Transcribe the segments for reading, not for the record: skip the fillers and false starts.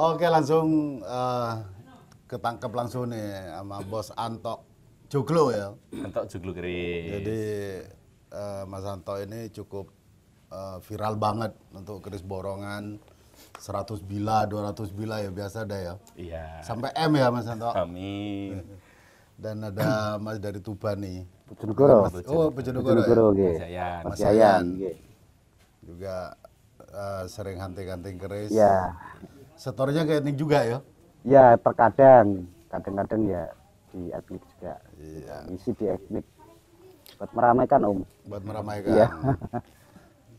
Oke, langsung ketangkep langsung nih sama Bos Anto Joglo ya. Anto Joglo keris. Jadi Mas Anto ini cukup viral banget untuk keris borongan 100 bila, 200 bila ya biasa dah ya. Iya. Sampai M ya Mas Anto. Amin. Dan ada Mas dari Tuban nih. Bojonegoro. Oh, Bojonegoro ya. Bojonegoro nggih. Mas Yayan. Mas Mas Yayan Yayan. nggih. Juga sering hunting-hunting keris. Ya. Setornya kayak ini juga ya. Ya, terkadang kadang-kadang ya di etnik juga. Iya. Isi di etnik buat meramaikan Om. Buat meramaikan. Iya.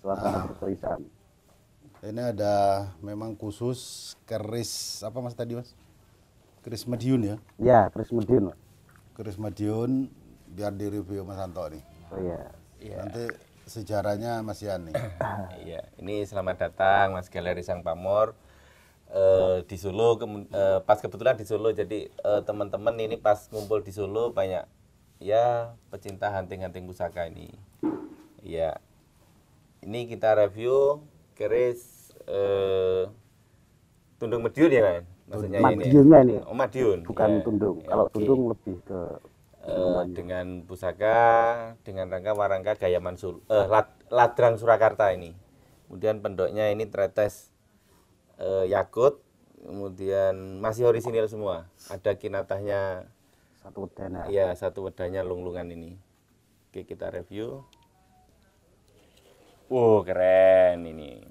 Suasana berkerisan. Ini ada memang khusus keris apa Mas tadi Mas? Keris Madiun ya. Ya, keris Madiun. Keris Madiun biar direview Mas Anto nih. Oh iya. Nanti sejarahnya Mas Yan nih. Iya, ini selamat datang Mas Galeri Sang Pamor di Solo. Pas kebetulan di Solo, jadi teman-teman ini pas ngumpul di Solo banyak ya pecinta hunting-hunting pusaka ini. Iya, ini kita review keris Tundung Madiun ya kan? Maksudnya Madiunnya ini. Oh Madiun. Bukan ya. tundung. Ya, Kalau oke. tundung lebih ke Dengan pusaka, dengan rangka warangka Gayaman Ladrang Surakarta ini. Kemudian pendoknya ini tretes yakut, kemudian masih orisinil semua. Ada kinatahnya, satu wedana. ya satu wedanya lunglungan ini. Oke, kita review. Wow, keren ini.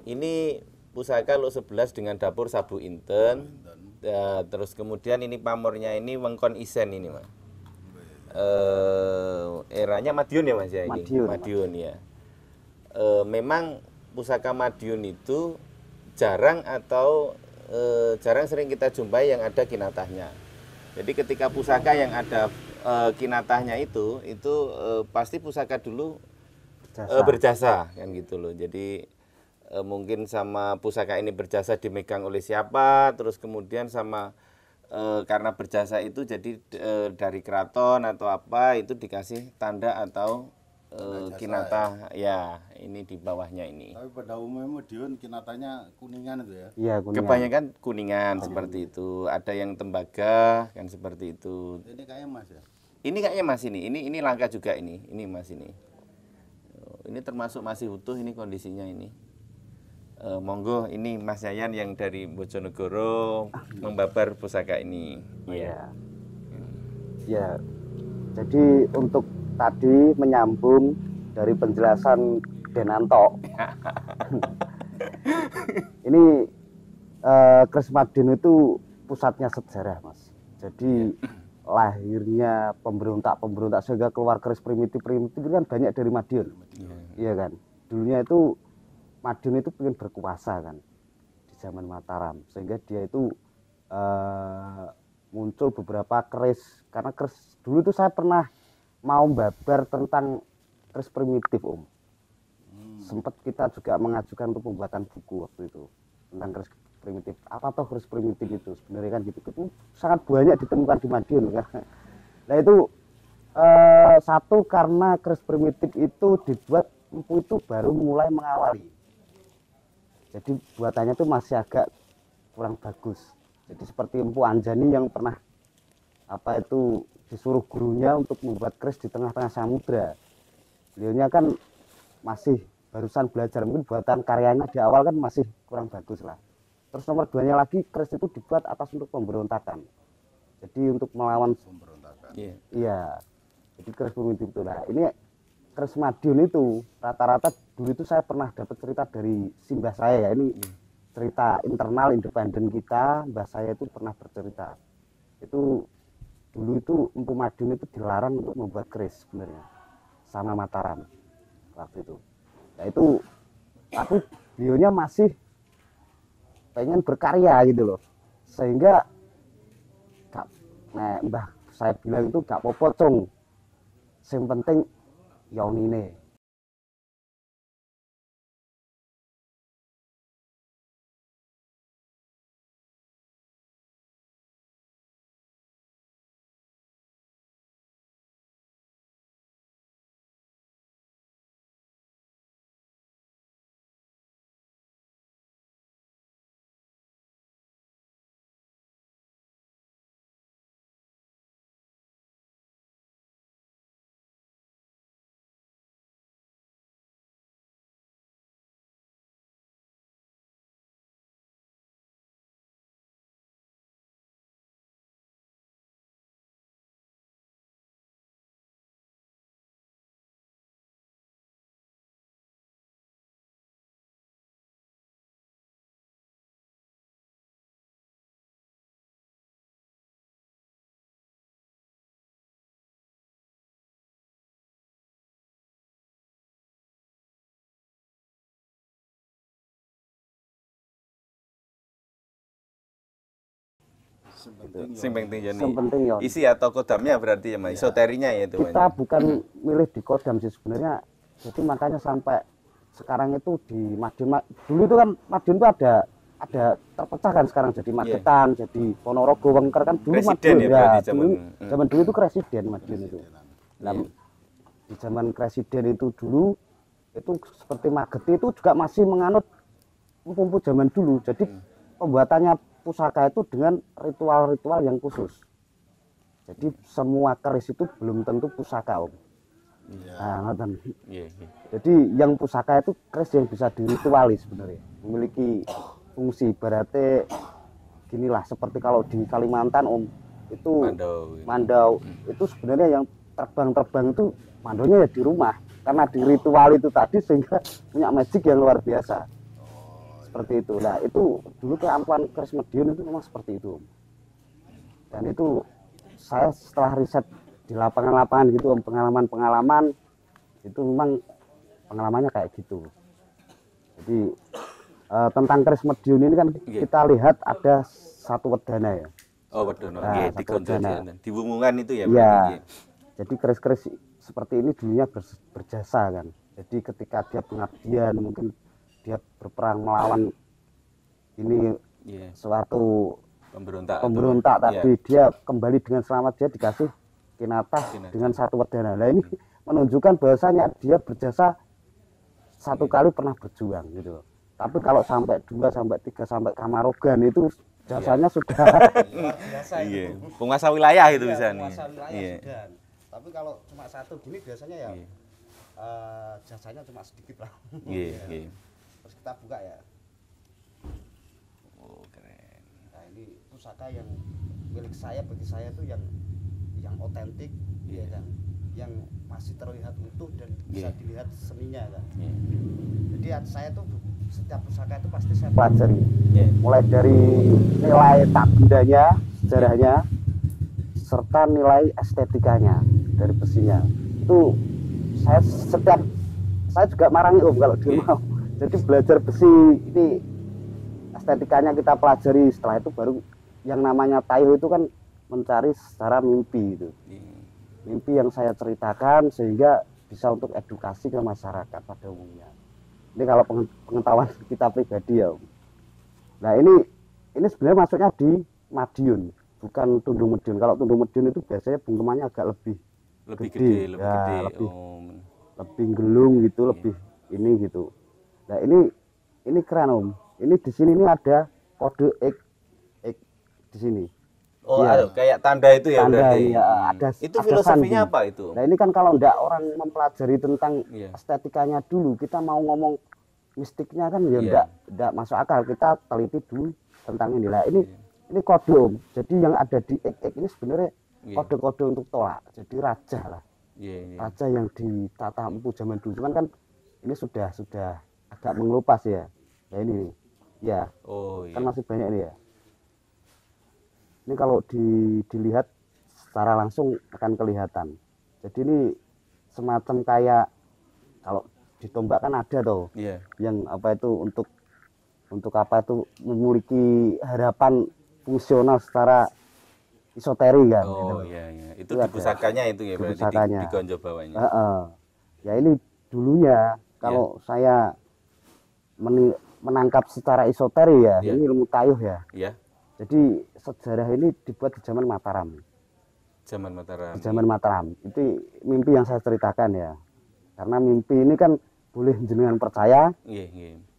Ini pusaka Luk 11 dengan dapur Sabu Inten. Ya, terus kemudian ini pamornya ini Wengkon Isen ini Mas. Eranya Madiun ya Mas ya ini. Madiun. Ya. Memang pusaka Madiun itu jarang atau jarang sering kita jumpai yang ada kinatahnya. Jadi ketika pusaka yang ada kinatahnya itu pasti pusaka dulu berjasa kan gitu loh. Jadi mungkin sama pusaka ini berjasa dimegang oleh siapa, terus kemudian sama karena berjasa itu jadi dari keraton atau apa itu dikasih tanda atau kinatah ya ini di bawahnya ini. Tapi pada umumnya Madiun kinatanya kuningan itu ya. Iya, kuningan. Kebanyakan kuningan seperti itu, ada yang tembaga kan seperti itu. Ini kayaknya Mas ya. Ini kayaknya Mas ini langka juga ini Mas ini. Ini termasuk masih utuh ini kondisinya ini. Monggo ini Mas Yayan yang dari Bojonegoro membabar pusaka ini. Iya. Ya. Jadi untuk tadi menyambung dari penjelasan Denanto. Ini keris Madiun itu pusatnya sejarah, Mas. Jadi lahirnya pemberontak sehingga keluar keris primitif itu kan banyak dari Madiun. Iya kan? Dulunya itu Madiun itu ingin berkuasa kan di zaman Mataram, sehingga dia itu muncul beberapa keris. Karena keris dulu itu saya pernah mau babar tentang keris primitif Om. Sempat kita juga mengajukan untuk pembuatan buku waktu itu tentang keris primitif. Apa toh keris primitif itu sebenarnya kan gitu. Itu sangat banyak ditemukan di Madiun kan. Nah itu satu karena keris primitif itu dibuat empu itu baru mulai mengawali. Jadi buatannya tuh masih agak kurang bagus. Jadi seperti Empu Anjani yang pernah disuruh gurunya untuk membuat keris di tengah-tengah samudra. Beliaunya kan masih barusan belajar, mungkin buatan karyanya di awal kan masih kurang bagus lah. Terus nomor 2-nya lagi keris itu dibuat atas untuk pemberontakan. Jadi untuk melawan Pemberontakan. Iya. Jadi keris primitif itu lah. Ini keris Madiun itu rata-rata dulu itu saya pernah dapat cerita dari simbah saya ya, ini cerita internal independen kita. Mbah saya itu pernah bercerita itu dulu itu Empu Madiun itu dilarang untuk membuat keris sebenarnya sama Mataram waktu itu. Nah itu tapi beliaunya masih pengen berkarya gitu loh, sehingga Mbah saya bilang itu gak apa-apa cung, yang penting yaunine Sing penting ya Yang penting ya. isi atau kodamnya berarti ya, Mas. Isoterinya ya itu. Kita bukan milih di kodam sih sebenarnya. Jadi makanya sampai sekarang itu di Madiun, dulu itu kan Madiun itu ada terpecah kan sekarang jadi Magetan, jadi Ponorogo, Wengker kan dulu Presiden Madiun ya berarti dulu, zaman- zaman dulu itu presiden Madiun itu. Nah, di zaman presiden itu dulu itu seperti Mageti itu juga masih menganut empu zaman dulu. Jadi pembuatannya pusaka itu dengan ritual-ritual yang khusus. Jadi semua keris itu belum tentu pusaka, Om. Nah, ngoten. Iya, iya. Jadi yang pusaka itu keris yang bisa dirituali sebenarnya, memiliki fungsi. Berarti ginilah seperti kalau di Kalimantan Om itu mandau itu sebenarnya yang terbang-terbang itu mandaunya ya di rumah karena di ritual itu tadi sehingga punya magic yang luar biasa. Seperti itu. Nah itu dulu keampuhan keris Madiun itu memang seperti itu Om. Dan itu saya setelah riset di lapangan-lapangan gitu Om, pengalaman-pengalaman itu memang pengalamannya kayak gitu. Jadi tentang keris Madiun ini kan kita lihat ada satu wedana ya. Oh, wedana. Nah, Nggih, satu dikonco wedana. di Wumungan itu ya Iya. berarti. Jadi keris-keris seperti ini dulunya berjasa kan. Jadi ketika dia pengabdian mungkin dia berperang melawan ini Iya. suatu Pemberontak tadi dia kembali dengan selamat, dia dikasih kinatah dengan satu wedana. Nah ini menunjukkan bahwasanya dia berjasa satu kali pernah berjuang gitu. Tapi kalau sampai 2 sampai 3 sampai Kamarogan itu jasanya sudah Iya. Penguasa wilayah itu bisa nih. penguasa wilayah Iya. sudah. Tapi kalau cuma satu gini biasanya ya jasanya cuma sedikit lah. Iya, iya. Terus kita buka ya. Oh, keren. Nah ini pusaka yang milik saya, bagi saya itu yang otentik, ya kan, yang masih terlihat utuh dan bisa dilihat seninya kan. Jadi saya tuh setiap pusaka itu pasti saya pelajari, mulai dari nilai tabendanya, sejarahnya, serta nilai estetikanya dari besinya. Itu saya juga marangi Om kalau dia mau. Jadi belajar besi ini estetikanya kita pelajari, setelah itu baru yang namanya tayo itu kan mencari secara mimpi itu. Mimpi yang saya ceritakan sehingga bisa untuk edukasi ke masyarakat pada umumnya. Ini kalau pengetahuan kita pribadi ya Om. Nah ini sebenarnya masuknya di Madiun, bukan Tundung Mediun. Kalau Tundung Mediun itu biasanya bungkemannya agak lebih gede, lebih gelung gitu, lebih ini gitu. Nah ini keren Om. Ini di sini ini ada kode X di sini. Oh, ya. Kayak tanda itu ya Tanda, berarti. ya, ada Filosofinya sandi. apa itu? Nah ini kan kalau enggak orang mempelajari tentang estetikanya dulu, kita mau ngomong mistiknya kan ya enggak masuk akal. Kita teliti dulu tentang ini. Nah ini kode Om. Jadi yang ada di X ini sebenarnya kode-kode untuk tolak. Jadi raja lah. Raja yang ditata empu zaman dulu. Cuman kan ini sudah agak mengelupas ya. Nah ini ya. Kan masih banyak ini ya. Ini kalau dilihat secara langsung akan kelihatan. Jadi ini semacam kayak kalau ditombak kan ada tuh, yang apa itu untuk apa itu memiliki harapan fungsional secara isoteri kan. Oh gitu. iya. Itu di pusakanya itu ya berarti di gonjo bawahnya. Ya ini dulunya kalau saya menangkap secara isoteri ya, ini ilmu tayuh ya. Jadi sejarah ini dibuat di zaman Mataram. Zaman Mataram. Itu mimpi yang saya ceritakan ya. Karena mimpi ini kan boleh jenengan percaya,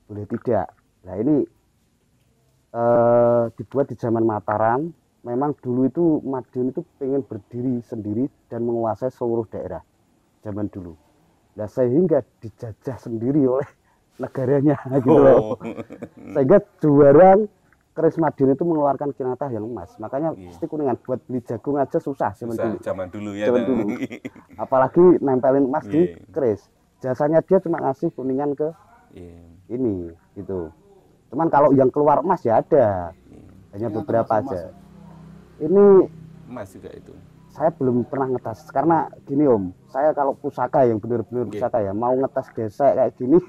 boleh tidak. Nah ini dibuat di zaman Mataram. Memang dulu itu Madiun itu pengen berdiri sendiri dan menguasai seluruh daerah zaman dulu. Nah sehingga dijajah sendiri oleh negaranya gitu loh. Sehingga juara keris Madiun itu mengeluarkan kinatah yang emas. Makanya pasti Kuningan buat beli jagung aja susah zaman dulu ya. Zaman dulu. Apalagi nempelin emas di keris. Jasanya dia cuma ngasih Kuningan ke ini gitu. Cuman kalau yang keluar emas ya ada. Hanya beberapa aja. Ini emas juga itu. Saya belum pernah ngetas karena gini Om, saya kalau pusaka yang benar-benar pusaka ya mau ngetas gesek kayak gini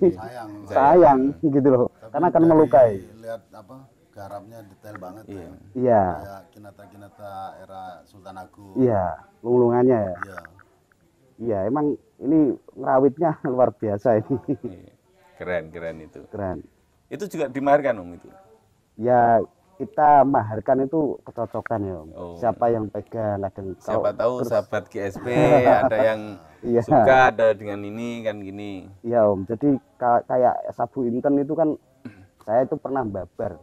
sayang gitu loh. Tapi karena akan melukai. Lihat apa garamnya detail banget ya. Iya. Kayak kinata-kinata era Sultan Agung. Iya, lunglungannya ya. Iya. Iya, emang ini ngerawitnya luar biasa ini. Iya. Keren itu. Keren. Itu juga dimaharkan Om itu. Ya, kita maharkan itu kecocokan ya, Om. Oh. Siapa yang pegang kadang Siapa tahu terus- sahabat GSP ada yang Iya. suka ada dengan ini kan gini. Iya, Om. Jadi kayak Sabu Inten itu kan saya itu pernah babar.